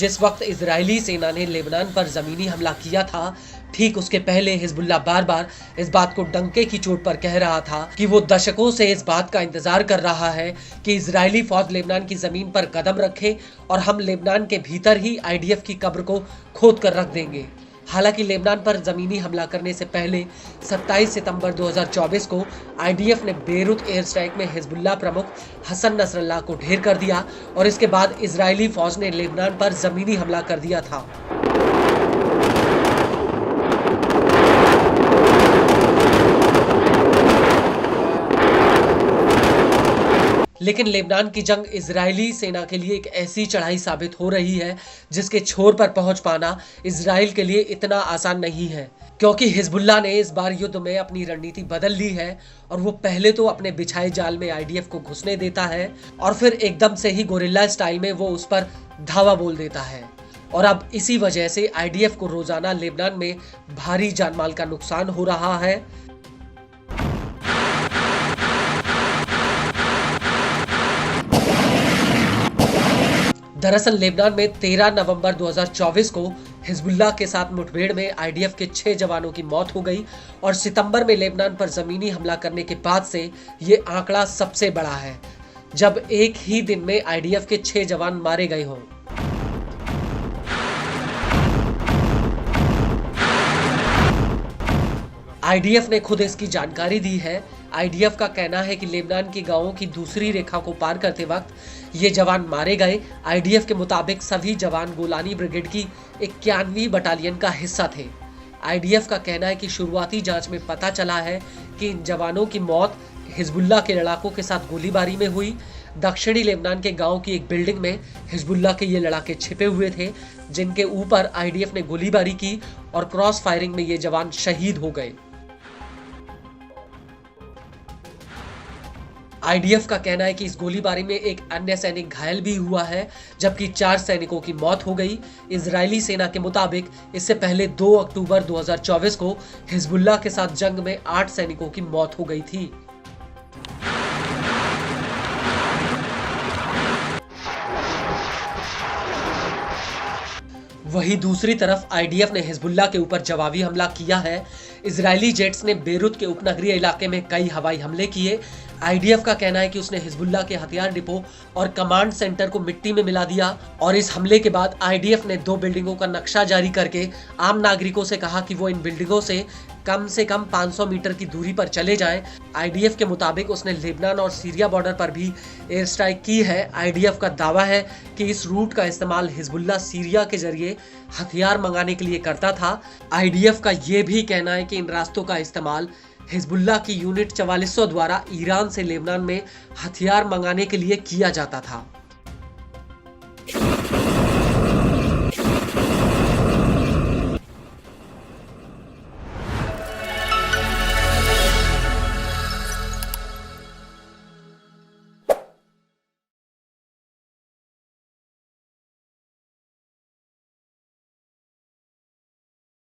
जिस वक्त इजरायली सेना ने लेबनान पर ज़मीनी हमला किया था, ठीक उसके पहले हिजबुल्लाह बार बार इस बात को डंके की चोट पर कह रहा था कि वो दशकों से इस बात का इंतजार कर रहा है कि इजरायली फौज लेबनान की जमीन पर कदम रखे और हम लेबनान के भीतर ही आईडीएफ की कब्र को खोद कर रख देंगे। हालांकि लेबनान पर जमीनी हमला करने से पहले 27 सितंबर 2024 को आईडीएफ ने बेरूत एयर स्ट्राइक में हिजबुल्लाह प्रमुख हसन नसरल्लाह को ढेर कर दिया और इसके बाद इजरायली फौज ने लेबनान पर जमीनी हमला कर दिया था। लेकिन लेबनान की जंग इजरायली सेना के लिए एक ऐसी चढ़ाई साबित हो रही है जिसके छोर पर पहुंच पाना इजराइल के लिए इतना आसान नहीं है, क्योंकि हिजबुल्लाह ने इस बार युद्ध में अपनी रणनीति बदल ली है और वो पहले तो अपने बिछाए जाल में आईडीएफ को घुसने देता है और फिर एकदम से ही गोरिल्ला स्टाइल में वो उस पर धावा बोल देता है। और अब इसी वजह से आईडीएफ को रोजाना लेबनान में भारी जानमाल का नुकसान हो रहा है। दरअसल लेबनान में 13 नवंबर 2024 को हिजबुल्लाह के साथ मुठभेड़ में आईडीएफ के 6 जवानों की मौत हो गई और सितंबर में लेबनान पर जमीनी हमला करने के बाद से ये आंकड़ा सबसे बड़ा है, जब एक ही दिन में आईडीएफ के 6 जवान मारे गए हों। आईडीएफ ने खुद इसकी जानकारी दी है। आईडीएफ का कहना है कि लेबनान की गांवों की दूसरी रेखा को पार करते वक्त ये जवान मारे गए। आईडीएफ के मुताबिक सभी जवान गोलानी ब्रिगेड की 91वीं बटालियन का हिस्सा थे। आईडीएफ का कहना है कि शुरुआती जांच में पता चला है कि इन जवानों की मौत हिजबुल्लाह के लड़ाकों के साथ गोलीबारी में हुई। दक्षिणी लेबनान के गांव की एक बिल्डिंग में हिजबुल्लाह के ये लड़ाके छिपे हुए थे, जिनके ऊपर आईडीएफ ने गोलीबारी की और क्रॉस फायरिंग में ये जवान शहीद हो गए। आईडीएफ का कहना है कि इस गोलीबारी में एक अन्य सैनिक घायल भी हुआ है, जबकि 4 सैनिकों की मौत हो गई। इजरायली सेना के मुताबिक इससे पहले 2 अक्टूबर 2024 को हिजबुल्लाह के साथ जंग में 8 सैनिकों की मौत हो गई थी। वहीं दूसरी तरफ आईडीएफ ने हिजबुल्लाह के ऊपर जवाबी हमला किया है। इजरायली जेट्स ने बेरूत के उपनगरीय इलाके में कई हवाई हमले किए। आईडीएफ का कहना है कि उसने हिजबुल्लाह के हथियार डिपो और कमांड सेंटर को मिट्टी में मिला दिया और इस हमले के बाद आईडीएफ ने 2 बिल्डिंगों का नक्शा जारी करके आम नागरिकों से कहा कि वो इन बिल्डिंगों से कम 500 मीटर की दूरी पर चले जाएं। आईडीएफ के मुताबिक उसने लेबनान और सीरिया बॉर्डर पर भी एयर स्ट्राइक की है। आईडीएफ का दावा है कि इस रूट का इस्तेमाल हिजबुल्लाह सीरिया के जरिए हथियार मंगाने के लिए करता था। आईडीएफ का ये भी कहना है कि इन रास्तों का इस्तेमाल हिजबुल्लाह की यूनिट 4400 द्वारा ईरान से लेबनान में हथियार मंगाने के लिए किया जाता था।